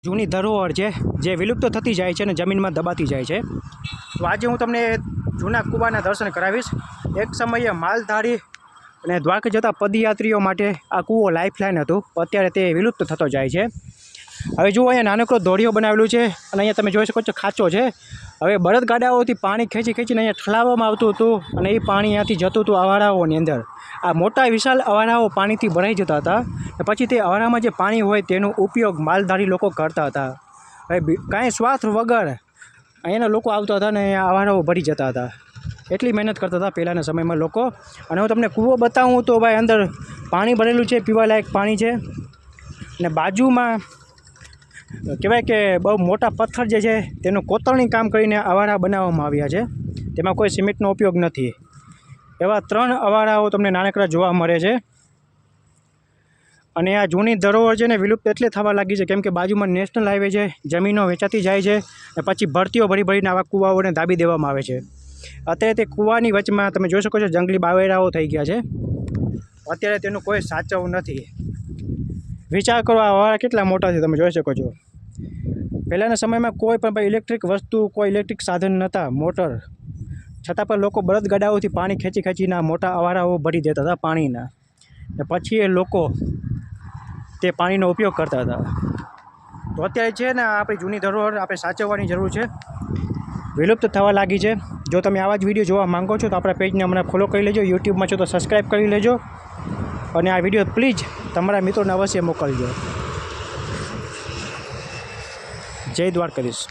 જૂની ધરોહર છે જે વિલુપ્ત થતી જાય છે અને જમીનમાં દબાતી જાય છે. તો આજે હું તમને જૂના કૂવાના દર્શન કરાવીશ. એક સમયે માલધારી અને દ્વારકા જતા પદયાત્રીઓ માટે આ કૂવો લાઈફલાઈન હતું. અત્યારે તે વિલુપ્ત થતો જાય છે. હવે જુઓ, અહીંયા નાનકડો દોરીઓ બનાવેલું છે અને અહીંયા તમે જોઈ શકો છો ખાંચો છે. હવે બળદગાડાઓથી પાણી ખેંચીને અહીંયા ઠલાવવામાં આવતું હતું અને એ પાણી અહીંયાથી જતું હતું અવાડાઓની અંદર. આ મોટા વિશાળ અવાડાઓ પાણીથી ભરાઈ જતા હતા અને પછી તે અવાડામાં જે પાણી હોય તેનો ઉપયોગ માલધારી લોકો કરતા હતા. હવે કાંઈ સ્વાર્થ વગર અહીંયાના લોકો આવતા હતા અને અહીંયા અવાડાઓ ભરી જતા હતા. એટલી મહેનત કરતા હતા પહેલાંના સમયમાં લોકો. અને હું તમને કૂવો બતાવું તો ભાઈ અંદર પાણી ભરેલું છે, પીવાલાયક પાણી છે. અને બાજુમાં કહેવાય કે બહુ મોટા પથ્થર જે છે તેનું કોતરણી કામ કરીને અવાડા બનાવવામાં આવ્યા છે. તેમાં કોઈ સિમેન્ટનો ઉપયોગ નથી. એવા 3 અવાડાઓ તમને નાનકડા જોવા મળે છે. અને આ જૂની ધરોહર છે ને વિલુપ્ત એટલે થવા લાગી છે કેમ કે બાજુમાં નેશનલ હાઈવે છે, જમીનો વેચાતી જાય છે અને પછી ભરતીઓ ભરીને આવા કૂવાઓને દાબી દેવામાં આવે છે. અત્યારે તે કૂવાની વચમાં તમે જોઈ શકો છો જંગલી બાવેરાઓ થઈ ગયા છે. અત્યારે તેનું કોઈ સાચવવું નથી. વિચાર કરો, આ અવાડા કેટલા મોટા છે તમે જોઈ શકો છો. પહેલાંના સમયમાં કોઈ પણ ઇલેક્ટ્રિક વસ્તુ, કોઈ ઇલેક્ટ્રિક સાધન નહોતા, મોટર, છતાં પણ લોકો બળદગાડાઓથી પાણી ખેંચીને મોટા અવાડાઓ ભરી દેતા હતા પાણીના. ને પછી એ લોકો તે પાણીનો ઉપયોગ કરતા હતા. તો અત્યારે છે ને આપણી જૂની ધરોહર આપણે સાચવવાની જરૂર છે. વિલુપ્ત થવા લાગી છે. જો તમે આવા જ વિડીયો જોવા માંગો છો તો આપણા પેજને હમણાં ફોલો કરી લેજો. યુટ્યુબમાં છો તો સબસ્ક્રાઈબ કરી લેજો. અને આ વિડીયો પ્લીઝ તમારા મિત્રોને અવશ્ય મોકલજો. જય દ્વારકાધીશ.